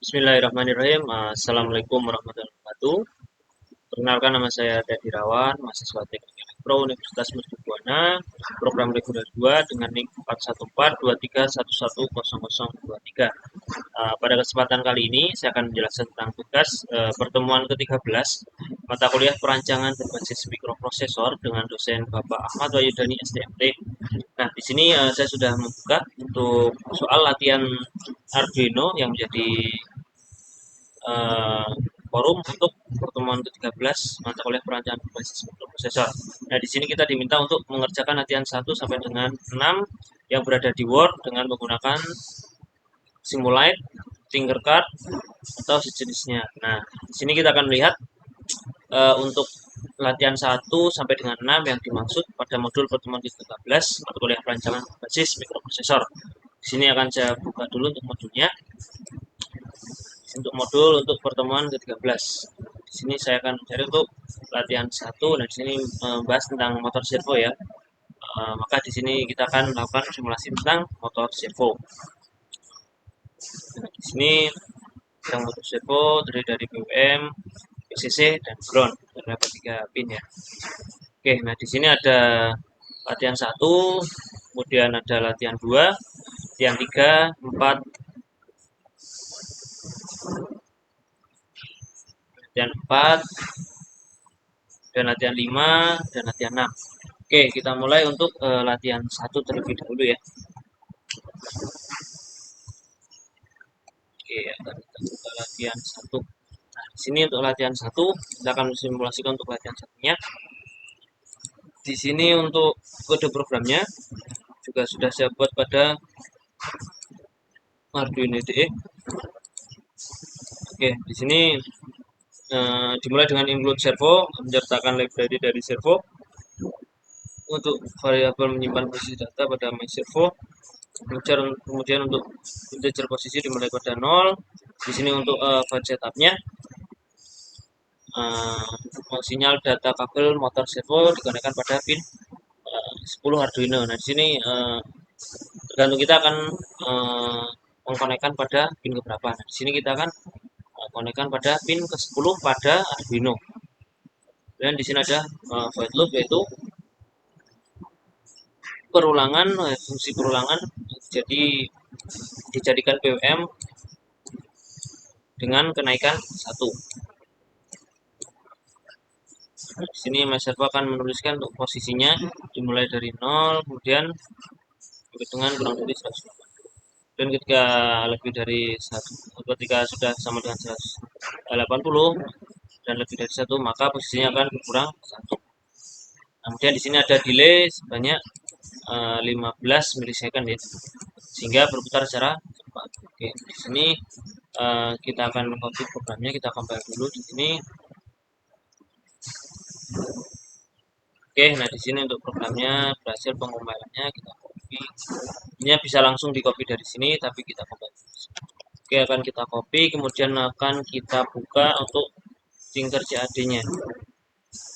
Bismillahirrahmanirrahim. Assalamualaikum warahmatullahi wabarakatuh. Perkenalkan, nama saya Teddy Rawan, mahasiswa Teknik Elektro Universitas Mercubuana, program reguler 2 dengan NIK 41423110023. Pada kesempatan kali ini saya akan menjelaskan tentang tugas pertemuan ke-13 mata kuliah perancangan berbasis mikroprosesor dengan dosen Bapak Ahmad Wahyudani STMT. Nah, di sini saya sudah membuka untuk soal latihan Arduino yang menjadi eh, forum untuk pertemuan ke-13 mata kuliah perancangan berbasis mikroprosesor. Nah, di sini kita diminta untuk mengerjakan latihan 1 sampai dengan 6 yang berada di Word dengan menggunakan Simulite, Tinkercad, atau sejenisnya. Nah, di sini kita akan melihat untuk latihan 1 sampai dengan 6 yang dimaksud pada modul pertemuan ke-13 mata kuliah perancangan berbasis mikroprosesor. Di sini akan saya buka dulu untuk modulnya. Untuk modul untuk pertemuan ke-13. Di sini saya akan mencari untuk latihan 1. Nah, di sini membahas tentang motor servo ya. Maka di sini kita akan melakukan simulasi tentang motor servo. Nah, di sini yang motor servo terdiri dari BWM, PCC, dan ground. Terdapat 3 pin ya. Oke, nah di sini ada latihan 1, kemudian ada latihan 2, latihan 3, 4, latihan 4, dan latihan 5, dan latihan 6. Oke, kita mulai untuk latihan 1 terlebih dahulu ya. Oke, akan kita buka latihan 1. Nah, di sini untuk latihan 1, kita akan simulasikan untuk latihan satunya. Di sini untuk kode programnya juga sudah saya buat pada Arduino IDE. Oke, di sini dimulai dengan include servo, menyertakan library dari servo. Untuk variabel menyimpan posisi data pada my servo. Kemudian untuk integer posisi dimulai pada 0. Di sini untuk file setupnya, sinyal data kabel motor servo dikoneksikan pada pin 10 Arduino. Nah, di sini tergantung kita akan mengkonekkan pada pin keberapa. Nah, di sini kita akan konekkan pada pin ke-10 pada Arduino. Dan di sini ada void loop, yaitu perulangan, fungsi perulangan. Jadi dijadikan BWM dengan kenaikan 1. Nah, di sini Mas Servo akan menuliskan untuk posisinya dimulai dari 0, kemudian dengan kurang dari 180. Dan ketika lebih dari 1, ketika sudah sama dengan 180 dan lebih dari 1, maka posisinya akan berkurang 1. Kemudian di sini ada delay sebanyak 15 milisecond ya, sehingga berputar secara cepat. Oke, di sini kita akan copy programnya, kita compile dulu di sini. Oke, nah di sini untuk programnya berhasil pengompilannya, kita copy. Ini bisa langsung di copy dari sini, tapi kita compile. Oke, akan kita copy, kemudian akan kita buka untuk Tinker CAD-nya.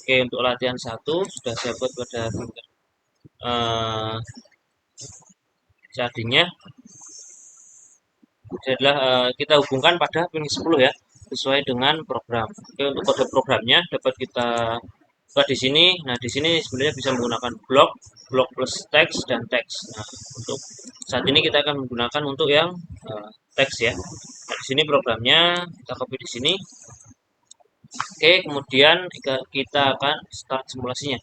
Oke, untuk latihan 1 sudah saya buat pada Tinker CAD-nya. Adalah kita hubungkan pada pin 10 ya, sesuai dengan program. Oke, untuk kode programnya dapat kita buka di sini. Nah, di sini sebenarnya bisa menggunakan blok plus teks dan teks. Nah, untuk saat ini kita akan menggunakan untuk yang teks ya. Nah, di sini programnya kita copy di sini. Oke, kemudian kita akan start simulasinya.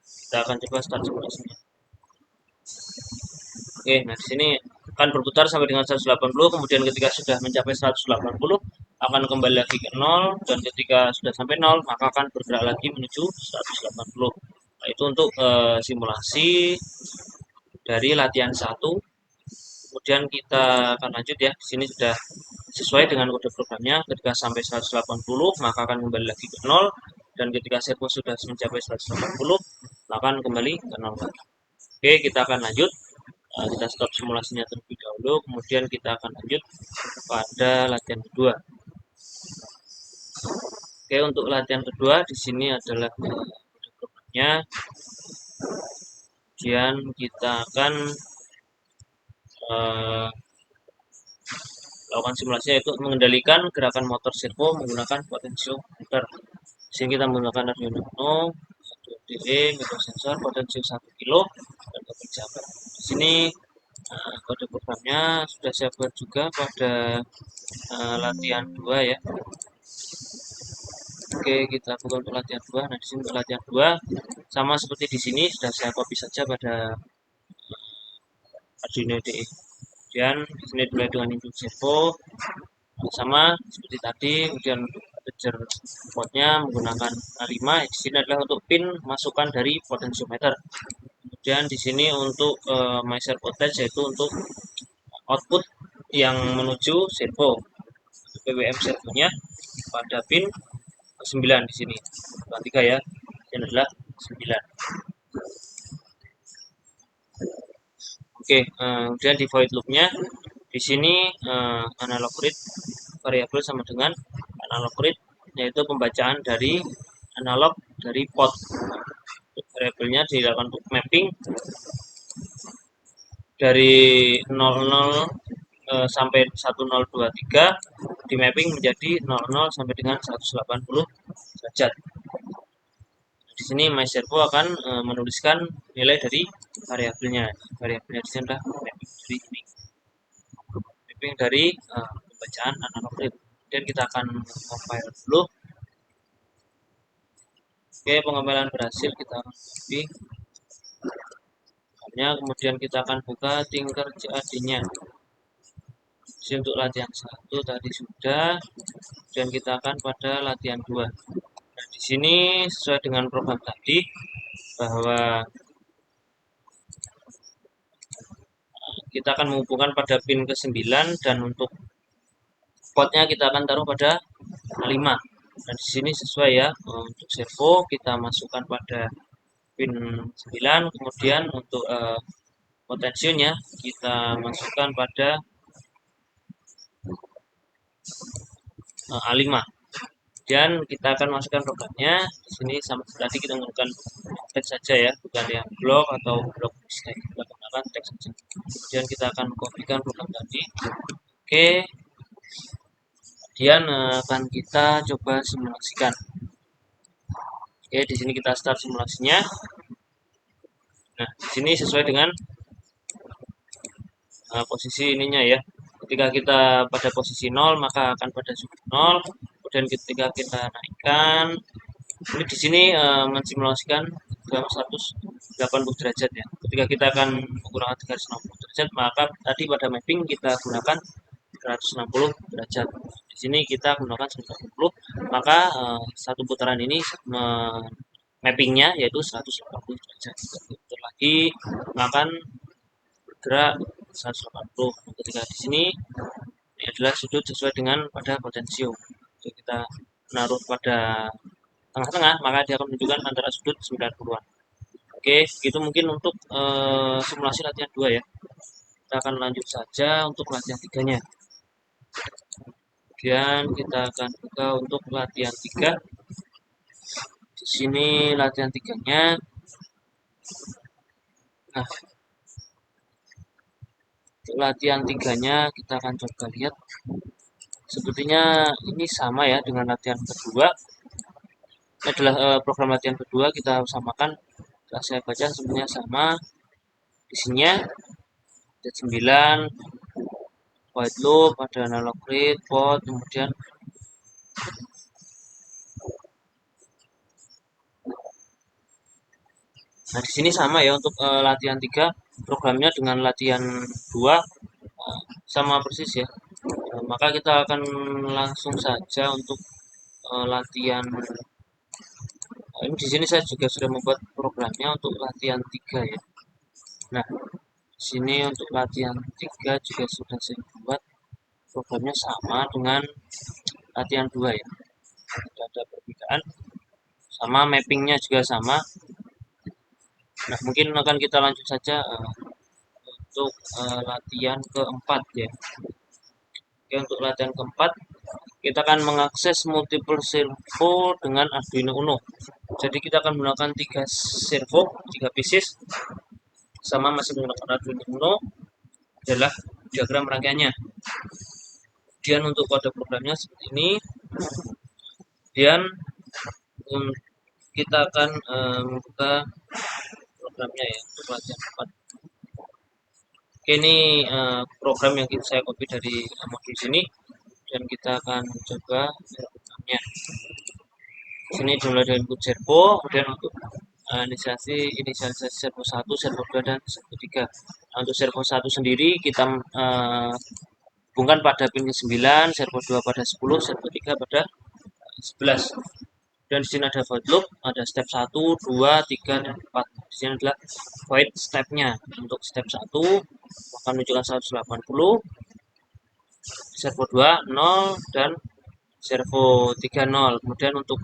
Kita akan coba start simulasinya. Oke, nah di sini akan berputar sampai dengan 180, kemudian ketika sudah mencapai 180 akan kembali lagi ke 0, dan ketika sudah sampai 0 maka akan bergerak lagi menuju 180. Nah, itu untuk simulasi dari latihan 1. Kemudian kita akan lanjut ya. Di sini sudah sesuai dengan kode programnya. Ketika sampai 180 maka akan kembali lagi ke 0, dan ketika servo sudah mencapai 180 maka akan kembali ke 0 lagi. Oke, kita akan lanjut. Kita stop simulasinya terlebih dahulu, kemudian kita akan lanjut pada latihan kedua. Oke, untuk latihan kedua di sini adalah kode programnya. Kemudian kita akan lakukan simulasi yaitu mengendalikan gerakan motor servo menggunakan potentiometer. Di sini kita menggunakan Arduino Uno, DE, mikrosensor, potensium 1 kilo, dan kabel jabar. Di sini kode programnya sudah saya buat juga pada latihan 2 ya. Oke, kita buka untuk latihan 2. Nah, di sini untuk latihan 2 sama seperti di sini sudah saya copy saja pada Arduino DE. Kemudian di sini dimulai dengan input servo sama seperti tadi, kemudian pager potnya menggunakan A5. Di sini adalah untuk pin masukan dari potentiometer. Kemudian di sini untuk measure voltage yaitu untuk output yang menuju servo. PWM servonya pada pin 9 di sini. Bukan 3 ya. Ini adalah 9. Oke, kemudian di void loop-nya di sini analog read variabel sama dengan analog read yaitu pembacaan dari analog dari pot. Variabelnya dilakukan untuk mapping dari 00 sampai 1023 di mapping menjadi 00 sampai dengan 180 derajat. Di sini MyServo akan menuliskan nilai dari variabelnya. Variabelnya di sini adalah mapping dari ini. Mapping dari pembacaan analog read. Kemudian kita akan compile dulu. Oke, pengembangan berhasil, kita akan copy. Kemudian kita akan buka Tinker CAD-nya. Jadi untuk latihan 1 tadi sudah, dan kita akan pada latihan 2. Nah, di sini sesuai dengan program tadi bahwa kita akan menghubungkan pada pin ke-9 dan untuk potnya kita akan taruh pada 5. Dan di sini sesuai ya, untuk servo kita masukkan pada pin 9, kemudian untuk potensinya kita masukkan pada A5. Dan kita akan masukkan programnya. Di sini sama tadi kita menggunakan teks saja ya, bukan yang blok atau blok text. Kita gunakan teks saja. Kemudian kita akan kopikan program tadi. Oke. Kemudian akan kita coba simulasikan. Oke, di sini kita start simulasinya. Nah, di sini sesuai dengan posisi ininya ya. Ketika kita pada posisi 0 maka akan pada suhu 0. Kemudian ketika kita naikkan, ini di sini mensimulasikan dalam 180 derajat ya. Ketika kita akan menggunakan 360 derajat, maka tadi pada mapping kita gunakan 360 derajat. Di sini kita gunakan 180, maka satu putaran ini mappingnya yaitu 180 derajat. Putar lagi, akan bergerak 180. Ketika di sini ini adalah sudut sesuai dengan pada potensio. Jadi kita menaruh pada tengah-tengah, maka dia akan menunjukkan antara sudut 90-an. Oke, itu mungkin untuk simulasi latihan 2 ya. Kita akan lanjut saja untuk latihan 3-nya. Kemudian kita akan buka untuk latihan 3. Di sini latihan 3-nya. Nah, untuk latihan 3-nya kita akan coba lihat. Sepertinya ini sama ya dengan latihan kedua. Ini adalah program latihan kedua, kita samakan. Setelah saya baca sebenarnya sama. Isinya ada 9 white loop, ada analog read, pot, kemudian nah di sini sama ya untuk latihan 3 programnya dengan latihan 2 sama persis ya. Maka kita akan langsung saja untuk latihan ini di sini saya juga sudah membuat programnya untuk latihan 3 ya. Nah, di sini untuk latihan 3 juga sudah saya buat programnya sama dengan latihan 2 ya. Tidak ada perbedaan. Sama mappingnya juga sama. Nah, mungkin akan kita lanjut saja untuk latihan keempat ya. Oke, untuk latihan keempat kita akan mengakses multiple servo dengan Arduino Uno. Jadi kita akan menggunakan 3 servo, 3 pieces, sama masih menggunakan Arduino Uno adalah diagram rangkaiannya. Kemudian untuk kode programnya seperti ini. Kemudian kita akan membuka programnya ya untuk pelajaran 4. Oke, ini program yang saya copy dari modul sini dan kita akan coba programnya. Sini dimulai dari input servo, kemudian untuk inisialisasi servo 1, servo 2, dan servo 3. Nah, untuk servo 1 sendiri kita hubungkan pada pin ke 9, servo 2 pada 10, servo 3 pada 11. Dan di sini ada void loop, ada step 1, 2, 3, dan 4. Di sini adalah void stepnya. Untuk step 1 akan menunjukkan 180, servo 2 0, dan servo 3 0. Kemudian untuk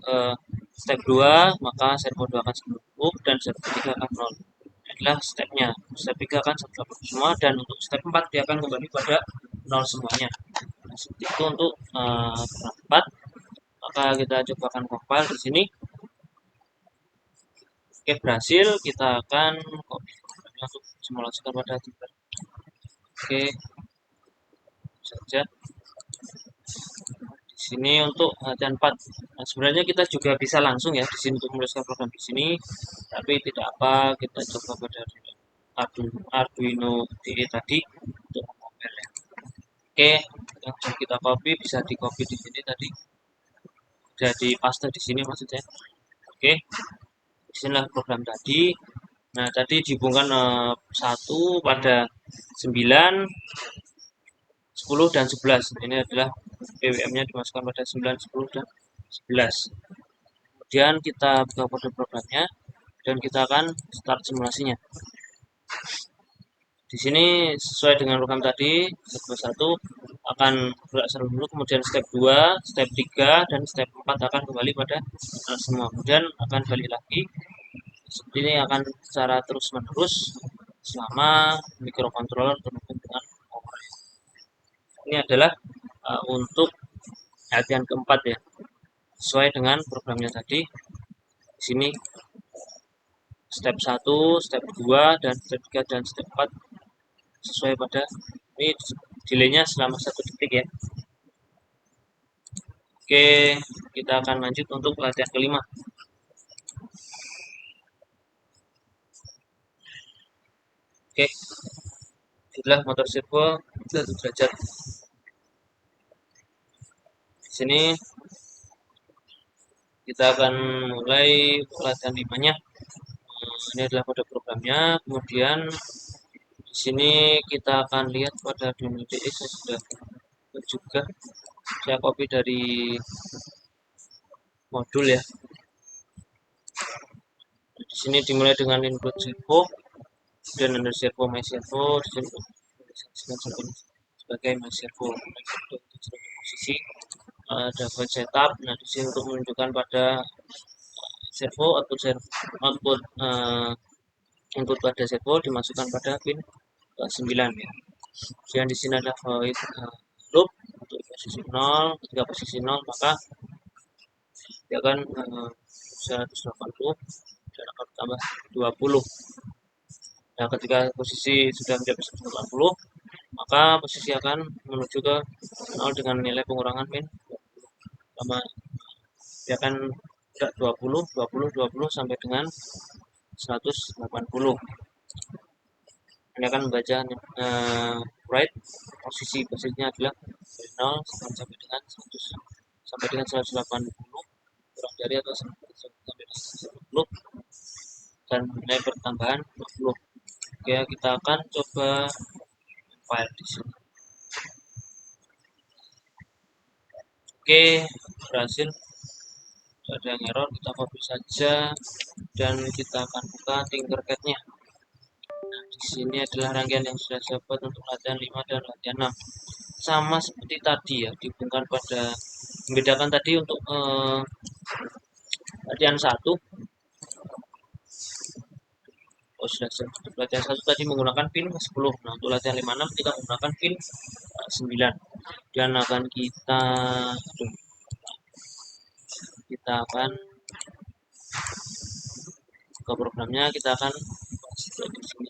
step 2 maka servo 2 akan 90 dan servo 3 akan 0. Ini adalah stepnya. Step 3 akan 180 semua, dan untuk step 4 dia akan kembali pada 0 semuanya. Nah, seperti itu untuk program 4. Maka kita coba akan compile di sini. Oke, berhasil. Kita akan copy programnya untuk simulasikan pada timber. Oke, saja. Di sini untuk latihan 4. Nah, sebenarnya kita juga bisa langsung ya di sini untuk menuliskan program di sini, tapi tidak apa, kita coba pada Arduino IDE tadi untuk mengompilnya. Oke, yang kita copy bisa di copy di sini tadi, jadi paste di sini maksudnya. Oke, disinilah program tadi. Nah, tadi dihubungkan 1 pada 9, 10, dan 11. Ini adalah PWM-nya dimasukkan pada 9, 10, dan 11. Kemudian kita buka kode programnya dan kita akan start simulasinya. Di sini sesuai dengan program tadi, step 1 akan bergerak dulu, kemudian step 2, step 3, dan step 4 akan kembali pada semua. Kemudian akan balik lagi. Seperti ini akan secara terus-menerus selama microcontroller terhubung dengan power. Ini adalah untuk latihan keempat ya, sesuai dengan programnya tadi. Di sini step 1, step 2, dan step 3, dan step 4 sesuai pada ini delaynya selama 1 detik ya. Oke, kita akan lanjut untuk latihan kelima. Oke, itulah motor servo 1 derajat. Di sini kita akan mulai latihan 5-nya. Ini adalah kode programnya. Kemudian di sini kita akan lihat pada Arduino IDE saya sudah juga saya copy dari modul ya. Di sini dimulai dengan input servo dan under servo my servo. Di sini sebagai my servo untuk posisi ada void setup. Nah, di sini untuk menunjukkan pada servo output input pada servo dimasukkan pada pin 9 ya. Kemudian di sini ada void loop untuk posisi 0. Ketika posisi 0 maka dia akan 180 dan akan tambah 20. Nah, ketika posisi sudah mencapai 180 maka posisi akan menuju ke 0 dengan nilai pengurangan min 20. Sama dia akan 20 20 20 sampai dengan 180. Ini akan membaca write posisinya adalah dari 0 sampai dengan 100 sampai dengan 180, kurang dari atau sampai dengan 180, dan nilai pertambahan 20. Oke, kita akan coba file di sini. Oke, berhasil. Ada yang error, kita copy saja dan kita akan buka Tinkercad-nya. Nah, di sini adalah rangkaian yang sudah saya buat untuk latihan 5 dan latihan 6. Sama seperti tadi ya, dihubungkan pada membedakan tadi untuk latihan 1. Oh, sudah latihan 1 tadi menggunakan pin 10. Nah, untuk latihan 56 kita menggunakan pin 9. Dan akan kita akan ke programnya, kita akan di sini.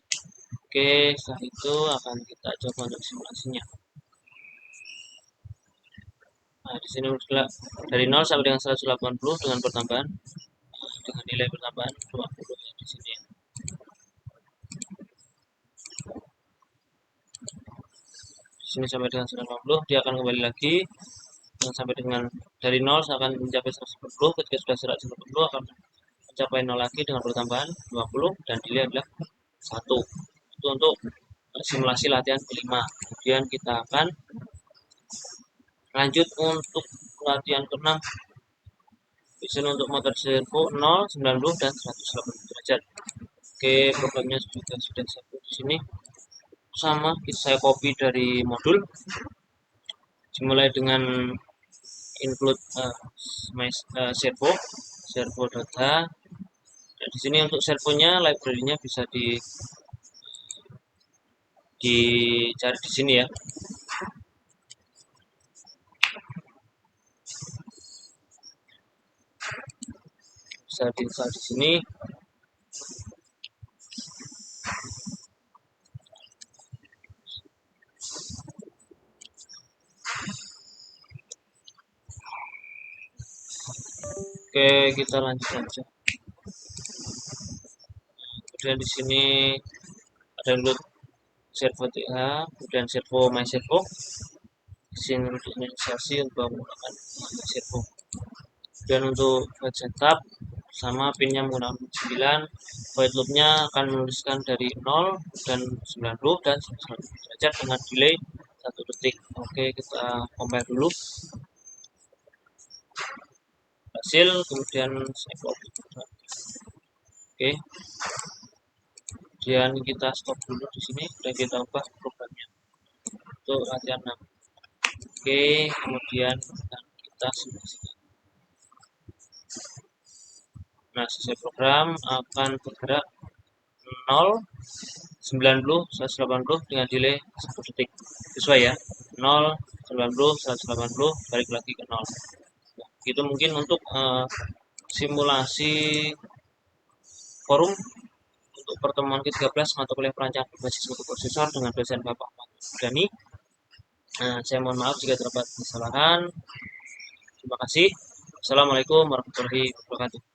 Oke, setelah itu akan kita coba untuk simulasinya. Nah, di sini dari 0 sampai dengan 180 dengan pertambahan dengan nilai pertambahan 20 ya di sini ya. Di sini sampai dengan 180 dia akan kembali lagi yang sampai dengan dari 0 akan mencapai 180, ketika sudah 180 akan mencapai 0 lagi dengan pertambahan 20 dan nilai adalah 1. Itu untuk simulasi latihan kelima. Kemudian kita akan lanjut untuk latihan ke-6. Di sini untuk motor servo 0, 90 dan 180 derajat. Oke, programnya juga sudah saya buat di sini. Sama, saya copy dari modul. Dimulai dengan include servo data. Dan di sini untuk servonya, library-nya bisa dicari di sini ya. Bisa diinstal di sini. Oke, kita lanjut saja. Kemudian di sini ada include servo TH, kemudian servo my servo. Di sini untuk inisiasi untuk menggunakan my servo. Dan untuk void setup sama pinnya menggunakan 9. Void loopnya akan menuliskan dari 0 dan 90 dan 100 derajat dengan delay 1 detik. Oke, kita compile dulu. Hasil, kemudian save. Oke. Kemudian kita stop dulu di sini dan kita ubah programnya untuk latihan 6. Oke, kemudian kita simulasikan. Nah, sesuai program akan bergerak 0, 90, 180 dengan delay 1 detik. Sesuai ya. 0, 90, 180 balik lagi ke 0. Nah, itu mungkin untuk simulasi forum untuk pertemuan ke-13 mata kuliah perancangan berbasis mikroprosesor dengan dosen Bapak Dani. Nah, saya mohon maaf jika terdapat kesalahan. Terima kasih. Assalamualaikum warahmatullahi wabarakatuh.